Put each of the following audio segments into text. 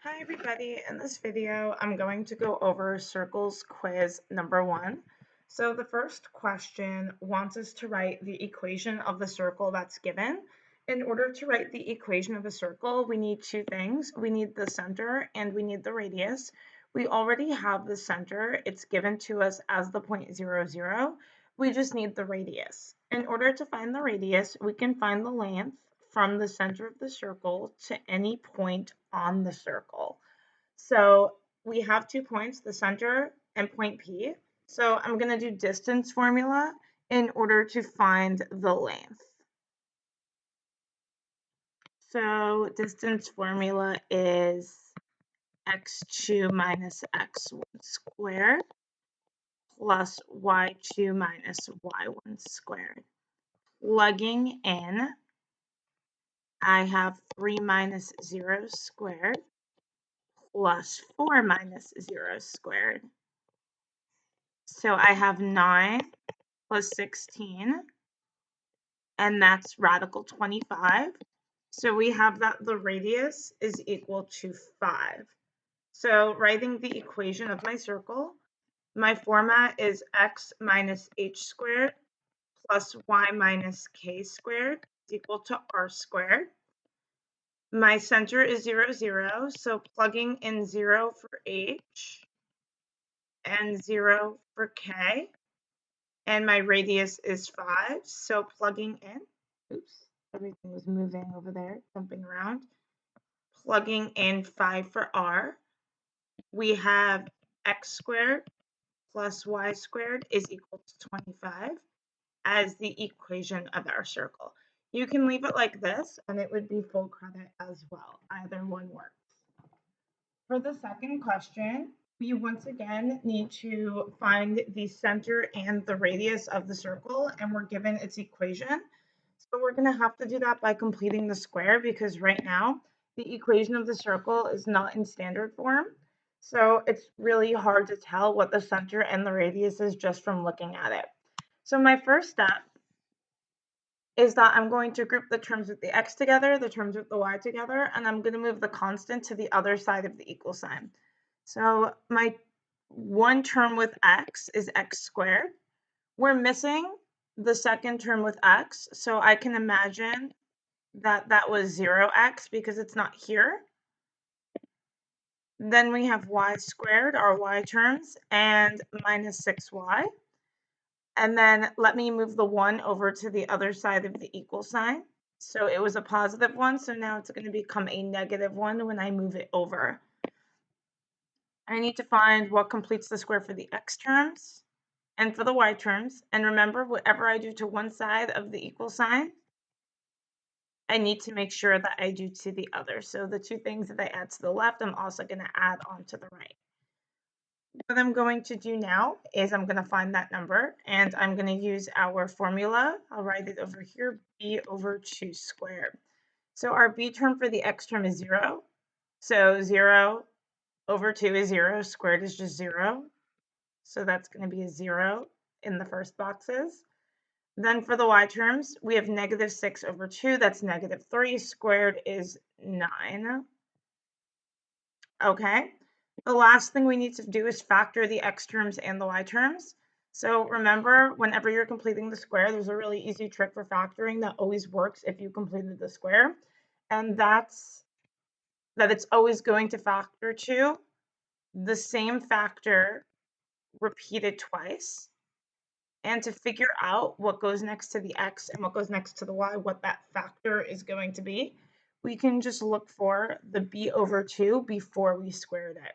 Hi everybody, in this video I'm going to go over circles quiz number 1. So the first question wants us to write the equation of the circle that's given. In order to write the equation of a circle, we need two things. We need the center and we need the radius. We already have the center. It's given to us as the point 0, 0. We just need the radius. In order to find the radius, we can find the length from the center of the circle to any point on the circle. So we have 2 points, the center and point P. So I'm going to do distance formula in order to find the length. So distance formula is x2 minus x1 squared plus y2 minus y1 squared. Plugging in, I have 3 minus 0 squared plus 4 minus 0 squared. So I have 9 plus 16, and that's radical 25. So we have that the radius is equal to 5. So writing the equation of my circle, my format is x minus h squared plus y minus k squared is equal to r squared. My center is 0, 0, so plugging in 0 for h and 0 for k, and my radius is 5, so plugging in, oops, everything was moving over there, jumping around. Plugging in 5 for r, we have x squared plus y squared is equal to 25 as the equation of our circle. You can leave it like this, and it would be full credit as well. Either one works. For the second question, we once again need to find the center and the radius of the circle, and we're given its equation. So we're going to have to do that by completing the square because right now the equation of the circle is not in standard form. So it's really hard to tell what the center and the radius is just from looking at it. So my first step is that I'm going to group the terms with the x together, the terms with the y together, and I'm going to move the constant to the other side of the equal sign. So my one term with x is x squared. We're missing the second term with x, so I can imagine that that was 0x because it's not here. Then we have y squared, our y terms, and minus 6y. And then let me move the 1 over to the other side of the equal sign. So it was a positive 1, so now it's going to become a negative 1 when I move it over. I need to find what completes the square for the x terms and for the y terms. And remember, whatever I do to one side of the equal sign, I need to make sure that I do to the other. So the two things that I add to the left, I'm also going to add on to the right. What I'm going to do now is I'm going to find that number, and I'm going to use our formula. I'll write it over here, b over 2 squared. So our b term for the x term is 0. So 0 over 2 is 0. Squared is just 0. So that's going to be a 0 in the first boxes. Then for the y terms, we have negative 6 over 2. That's negative 3. Squared is 9. Okay. The last thing we need to do is factor the x terms and the y terms. So remember, whenever you're completing the square, there's a really easy trick for factoring that always works if you completed the square. And that's that it's always going to factor to the same factor repeated twice. And to figure out what goes next to the x and what goes next to the y, what that factor is going to be, we can just look for the b over 2 before we squared it.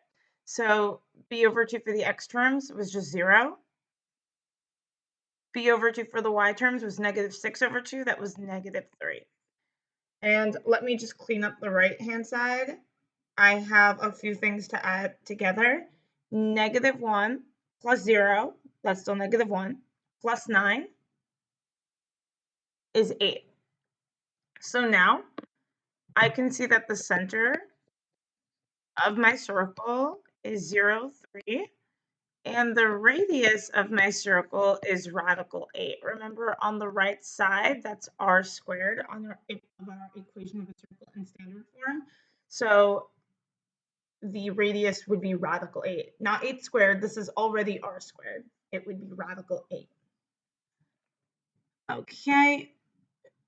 So b over 2 for the x terms was just 0. B over 2 for the y terms was negative 6 over 2. That was negative 3. And let me just clean up the right-hand side. I have a few things to add together. Negative 1 plus 0, that's still negative 1, plus 9 is 8. So now I can see that the center of my circle is 0, 3, and the radius of my circle is radical 8. Remember, on the right side, that's r squared on our equation of a circle in standard form. So the radius would be radical 8. Not 8 squared, this is already r squared. It would be radical 8. Okay,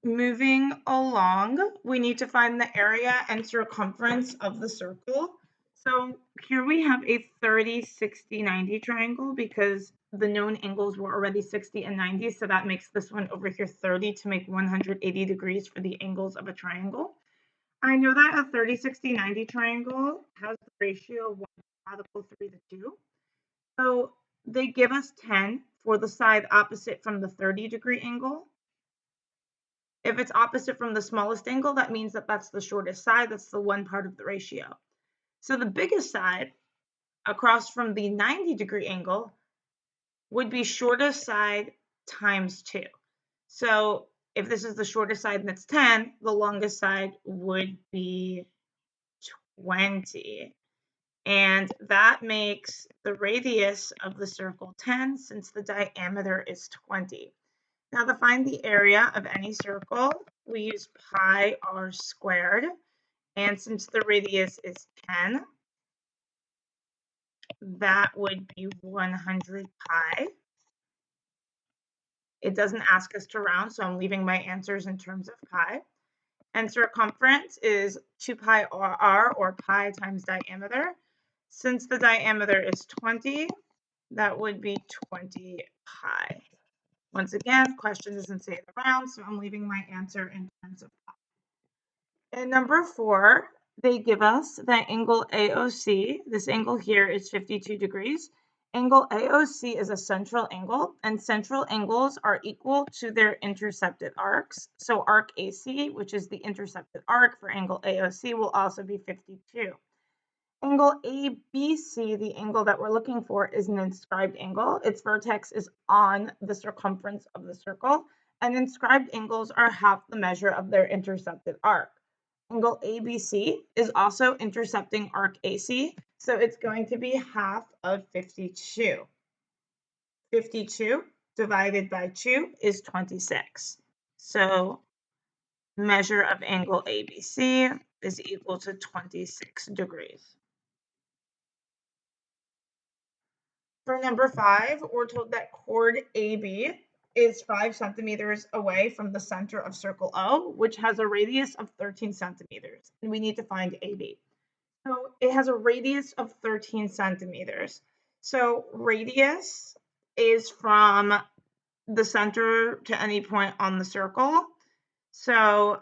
moving along, we need to find the area and circumference of the circle. So here we have a 30, 60, 90 triangle because the known angles were already 60 and 90, so that makes this one over here 30 to make 180 degrees for the angles of a triangle. I know that a 30, 60, 90 triangle has the ratio 1 radical 3 to 2. So they give us 10 for the side opposite from the 30-degree angle. If it's opposite from the smallest angle, that means that that's the shortest side. That's the one part of the ratio. So the biggest side across from the 90-degree angle would be shortest side times 2. So if this is the shortest side and it's 10, the longest side would be 20. And that makes the radius of the circle 10 since the diameter is 20. Now to find the area of any circle, we use pi r squared. And since the radius is 10, that would be 100 pi. It doesn't ask us to round, so I'm leaving my answers in terms of pi. And circumference is 2 pi r, or pi times diameter. Since the diameter is 20, that would be 20 pi. Once again, question doesn't say the round, so I'm leaving my answer in terms of pi. And number 4, they give us that angle AOC. This angle here is 52 degrees. Angle AOC is a central angle, and central angles are equal to their intercepted arcs. So arc AC, which is the intercepted arc for angle AOC, will also be 52. Angle ABC, the angle that we're looking for, is an inscribed angle. Its vertex is on the circumference of the circle, and inscribed angles are half the measure of their intercepted arc. Angle ABC is also intercepting arc AC, so it's going to be half of 52. 52 divided by 2 is 26. So measure of angle ABC is equal to 26 degrees. For number 5, we're told that chord AB is 5 centimeters away from the center of circle O, which has a radius of 13 centimeters, and we need to find AB. So it has a radius of 13 centimeters. So radius is from the center to any point on the circle. So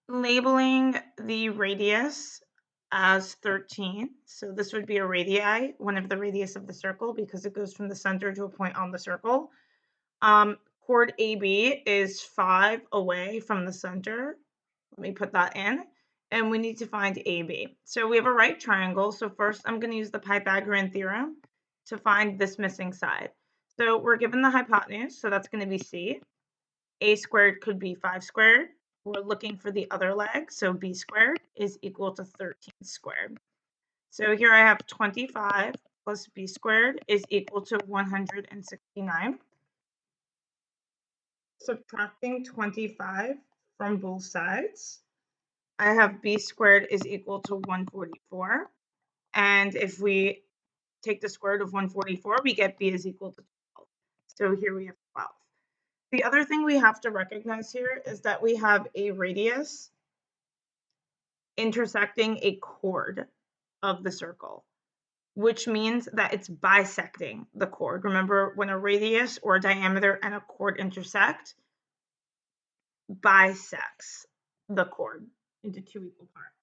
labeling the radius as 13. So this would be a radii, one of the radius of the circle, because it goes from the center to a point on the circle. Chord AB is 5 away from the center. Let me put that in. And we need to find AB. So we have a right triangle. So first I'm going to use the Pythagorean theorem to find this missing side. So we're given the hypotenuse, so that's going to be C. A squared could be 5 squared. We're looking for the other leg, so b squared is equal to 13 squared. So here I have 25 plus b squared is equal to 169. Subtracting 25 from both sides, I have b squared is equal to 144. And if we take the square root of 144, we get b is equal to 12. So here we have 12. The other thing we have to recognize here is that we have a radius intersecting a chord of the circle, which means that it's bisecting the chord. Remember, when a radius or a diameter and a chord intersect, bisects the chord into 2 equal parts.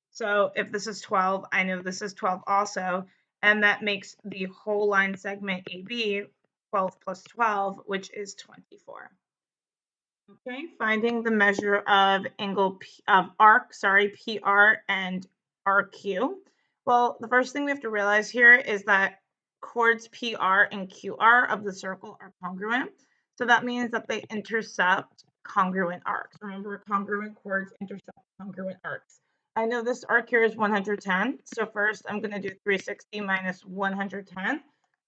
So if this is 12, I know this is 12 also, and that makes the whole line segment AB 12 plus 12, which is 24. Okay, finding the measure of angle PR and RQ. Well, the first thing we have to realize here is that chords PR and QR of the circle are congruent. So that means that they intercept congruent arcs. Remember, congruent chords intercept congruent arcs. I know this arc here is 110. So first I'm going to do 360 minus 110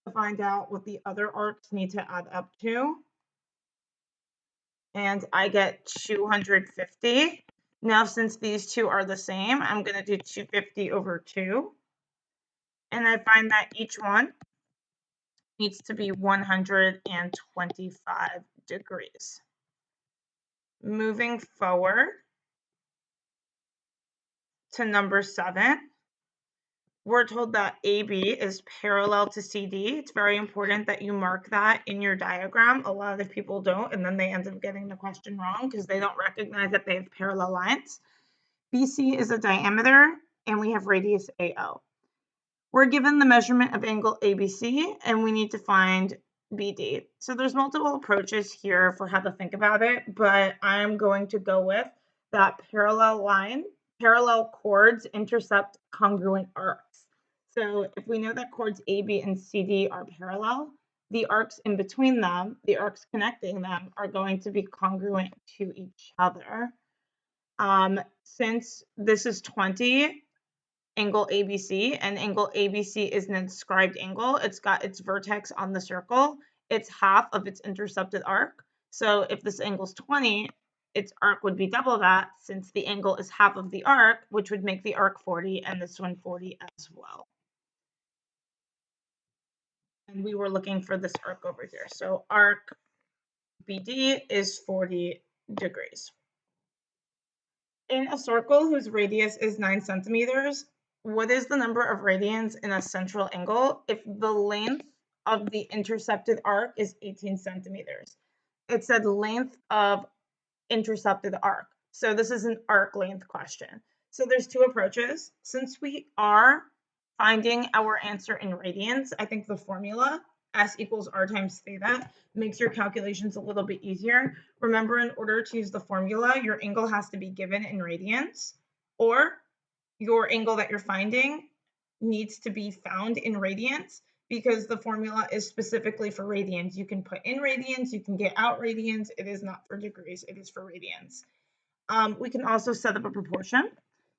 to find out what the other arcs need to add up to. and I get 250. Now, since these two are the same, I'm going to do 250 over 2. And I find that each one needs to be 125 degrees. Moving forward to number 7, we're told that AB is parallel to CD. It's very important that you mark that in your diagram. A lot of people don't, and then they end up getting the question wrong because they don't recognize that they have parallel lines. BC is a diameter, and we have radius AO. We're given the measurement of angle ABC, and we need to find BD. So there's multiple approaches here for how to think about it, but I'm going to go with that parallel chords intercept congruent arcs. So if we know that chords AB and CD are parallel, the arcs in between them, the arcs connecting them, are going to be congruent to each other. Since this is 20, angle ABC, and angle ABC is an inscribed angle. It's got its vertex on the circle. It's half of its intercepted arc. So if this angle is 20, its arc would be double that, since the angle is half of the arc, which would make the arc 40, and this one 40 as well. And we were looking for this arc over here. So arc BD is 40 degrees. In a circle whose radius is 9 centimeters, what is the number of radians in a central angle if the length of the intercepted arc is 18 centimeters? It said length of intercepted arc. So this is an arc length question. So there's two approaches. Since we are finding our answer in radians, I think the formula S equals R times theta makes your calculations a little bit easier. Remember, in order to use the formula, your angle has to be given in radians, or your angle that you're finding needs to be found in radians, because the formula is specifically for radians. You can put in radians, you can get out radians. It is not for degrees, it is for radians. We can also set up a proportion.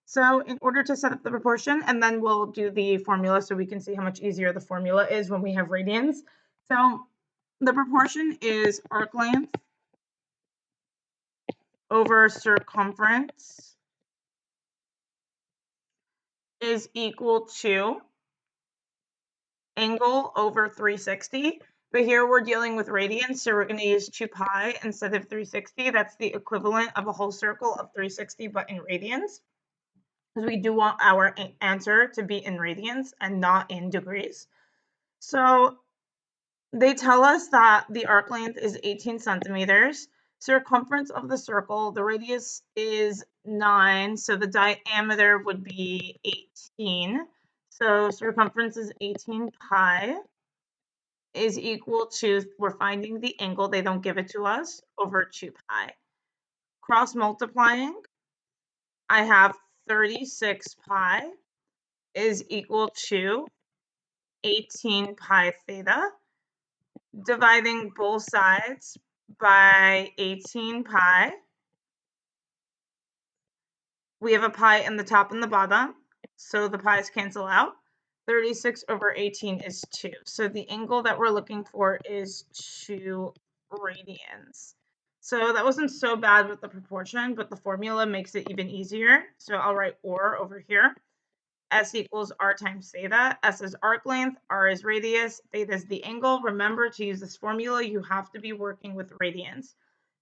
So in order to set up the proportion, and then we'll do the formula so we can see how much easier the formula is when we have radians. So the proportion is arc length over circumference is equal to angle over 360. But here we're dealing with radians, so we're going to use 2 pi instead of 360. That's the equivalent of a whole circle of 360, but in radians, because we do want our answer to be in radians and not in degrees. So they tell us that the arc length is 18 centimeters. Circumference of the circle, the radius is 9, so the diameter would be 18. So circumference is 18 pi is equal to, we're finding the angle, they don't give it to us, over 2 pi. Cross multiplying, I have 36 pi is equal to 18 pi theta. Dividing both sides by 18 pi, we have a pi in the top and the bottom, so the pi's cancel out. 36 over 18 is 2. So the angle that we're looking for is 2 radians. So that wasn't so bad with the proportion, but the formula makes it even easier. So I'll write or over here. S equals R times theta. S is arc length, R is radius, theta is the angle. Remember, to use this formula, you have to be working with radians.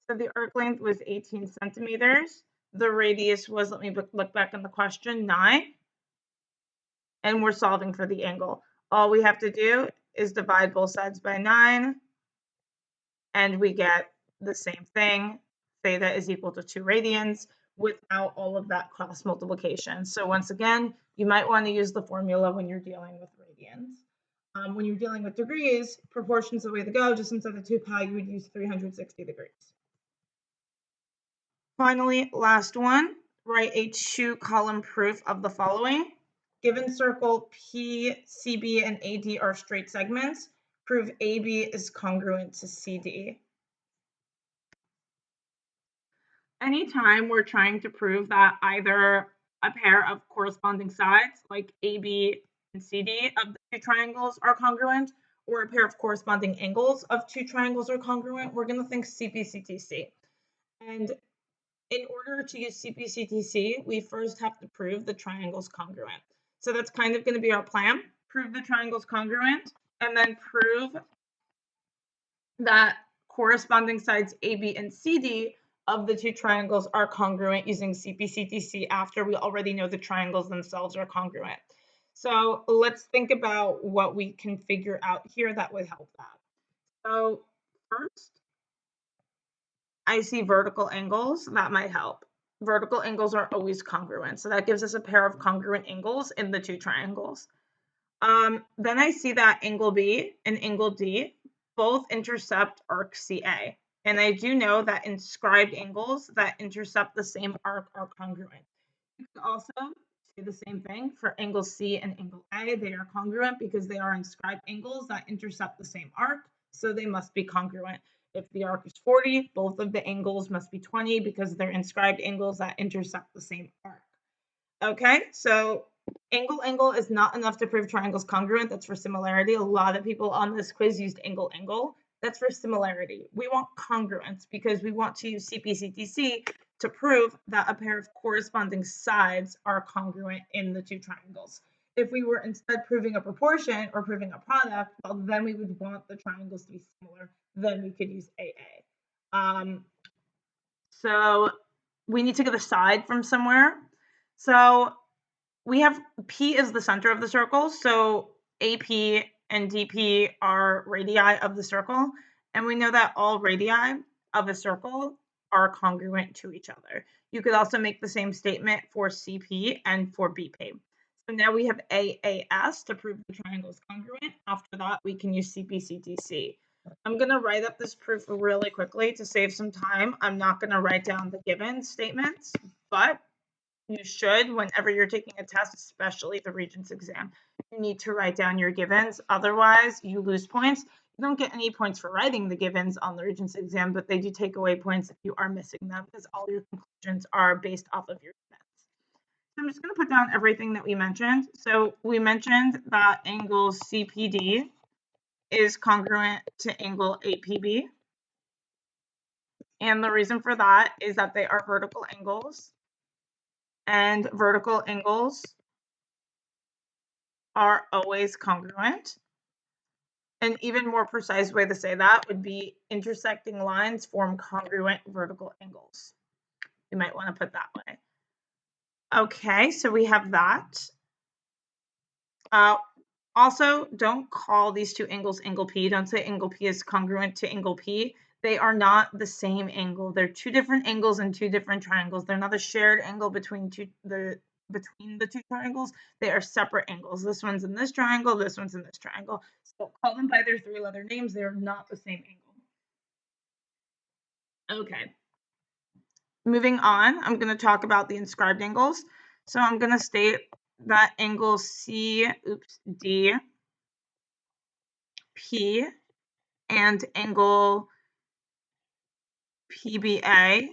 So the arc length was 18 centimeters. The radius was, let me look back on the question, 9. And we're solving for the angle. All we have to do is divide both sides by 9, and we get the same thing. Theta is equal to 2 radians without all of that cross multiplication. So once again, you might want to use the formula when you're dealing with radians. When you're dealing with degrees, proportion's the way to go. Just instead of 2 pi, you would use 360 degrees. Finally, last one, write a 2-column proof of the following. Given circle P, CB, and AD are straight segments, prove AB is congruent to CD. Anytime we're trying to prove that either a pair of corresponding sides, like AB and CD of the 2 triangles, are congruent, or a pair of corresponding angles of 2 triangles are congruent, we're going to think CPCTC. And in order to use CP/CTC, we first have to prove the triangle's congruent. So that's kind of going to be our plan. Prove the triangle's congruent, and then prove that corresponding sides AB and CD of the two triangles are congruent using CP/CTC after we already know the triangles themselves are congruent. So let's think about what we can figure out here that would help that. So first, I see vertical angles. That might help. Vertical angles are always congruent. So that gives us a pair of congruent angles in the two triangles. Then I see that angle B and angle D both intercept arc CA. And I do know that inscribed angles that intercept the same arc are congruent. You can also say the same thing for angle C and angle A. They are congruent because they are inscribed angles that intercept the same arc, so they must be congruent. If the arc is 40, both of the angles must be 20 because they're inscribed angles that intercept the same arc. Okay, so angle is not enough to prove triangles congruent. That's for similarity. A lot of people on this quiz used angle. That's for similarity. We want congruence because we want to use CP/CTC to prove that a pair of corresponding sides are congruent in the two triangles. If we were instead proving a proportion or proving a product, well, then we would want the triangles to be similar. Then we could use AA. So we need to get a side from somewhere. So we have P is the center of the circle. So AP and DP are radii of the circle. And we know that all radii of a circle are congruent to each other. You could also make the same statement for CP and for BP. So now we have AAS to prove the triangle is congruent. After that, we can use CP/CTC. I'm going to write up this proof really quickly to save some time. I'm not going to write down the given statements, but you should, whenever you're taking a test, especially the Regents exam, you need to write down your givens. Otherwise, you lose points. You don't get any points for writing the givens on the Regents exam, but they do take away points if you are missing them because all your conclusions are based off of your givens. So I'm just going to put down everything that we mentioned. So we mentioned that angle CPD is congruent to angle APB. And the reason for that is that they are vertical angles. And vertical angles are always congruent. An even more precise way to say that would be intersecting lines form congruent vertical angles. You might want to put that way. Okay, so we have that. Also, don't call these two angles angle P. Don't say angle P is congruent to angle P. They are not the same angle. They're two different angles in two different triangles. They're not a shared angle between the two triangles. They are separate angles. This one's in this triangle, this one's in this triangle. So call them by their three-letter names. They're not the same angle. Okay. Moving on, I'm going to talk about the inscribed angles. So I'm going to state that angle D, P, and angle PBA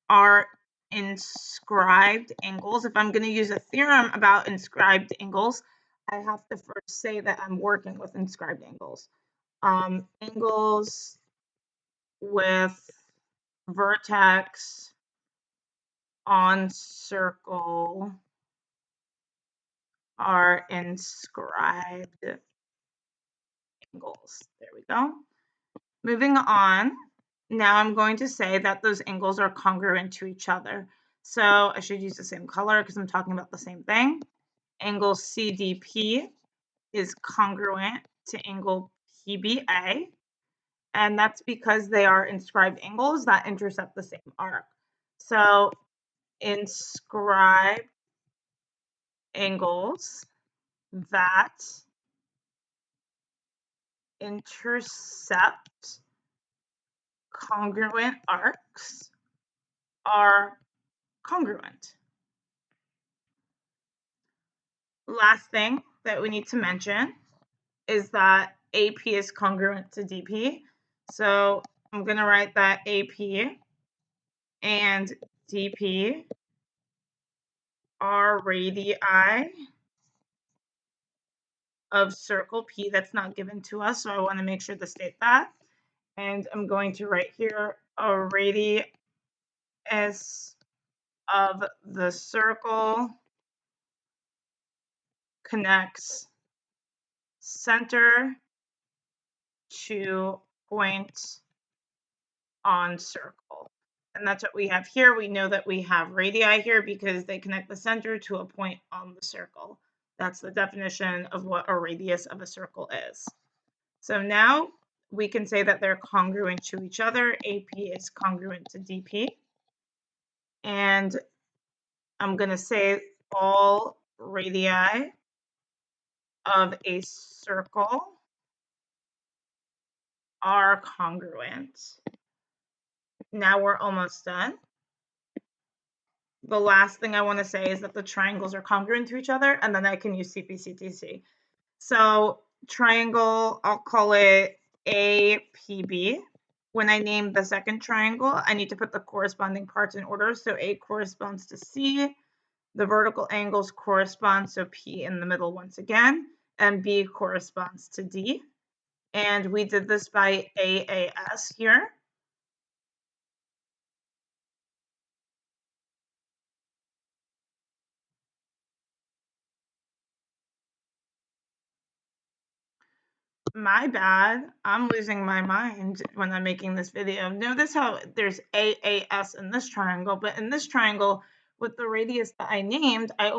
are inscribed angles. If I'm going to use a theorem about inscribed angles, I have to first say that I'm working with inscribed angles. Angles with vertex on circle are inscribed angles. There we go. Moving on, now I'm going to say that those angles are congruent to each other. So I should use the same color because I'm talking about the same thing. Angle CDP is congruent to angle PBA, and that's because they are inscribed angles that intercept the same arc. So inscribed angles that intercept congruent arcs are congruent. Last thing that we need to mention is that AP is congruent to DP. So I'm going to write that AP and DP are radii of circle P. That's not given to us, so I want to make sure to state that. And I'm going to write here a radii radius of the circle connects center to point on circle. And that's what we have here. We know that we have radii here because they connect the center to a point on the circle. That's the definition of what a radius of a circle is. So now we can say that they're congruent to each other. AP is congruent to DP. And I'm going to say all radii of a circle are congruent. Now we're almost done. The last thing I want to say is that the triangles are congruent to each other, and then I can use CPCTC. So triangle, I'll call it APB. When I name the second triangle, I need to put the corresponding parts in order. So A corresponds to C, the vertical angles correspond, so P in the middle once again, and B corresponds to D. And we did this by AAS here. My bad. I'm losing my mind when I'm making this video. Notice how there's AAS in this triangle, but in this triangle, with the radius that I named, I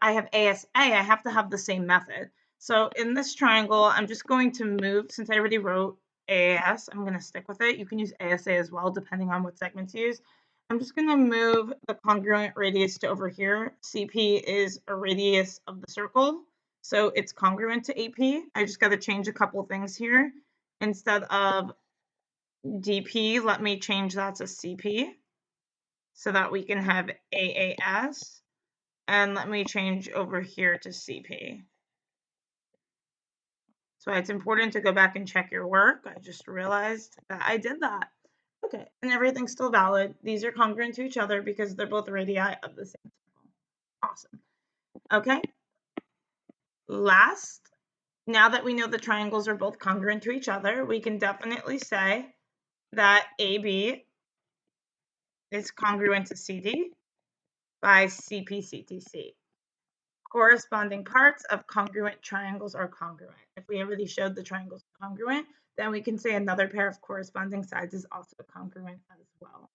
have ASA. I have to have the same method. So in this triangle, I'm just going to move, since I already wrote AAS, I'm going to stick with it. You can use ASA as well, depending on what segments you use. I'm just going to move the congruent radius to over here. CP is a radius of the circle. So it's congruent to AP. I just got to change a couple things here. Instead of DP, let me change that to CP so that we can have AAS. And let me change over here to CP. So it's important to go back and check your work. I just realized that I did that. Okay, and everything's still valid. These are congruent to each other because they're both radii of the same circle. Awesome. Okay. Last, now that we know the triangles are both congruent to each other, we can definitely say that AB is congruent to CD by CPCTC. Corresponding parts of congruent triangles are congruent. If we already showed the triangles are congruent, then we can say another pair of corresponding sides is also congruent as well.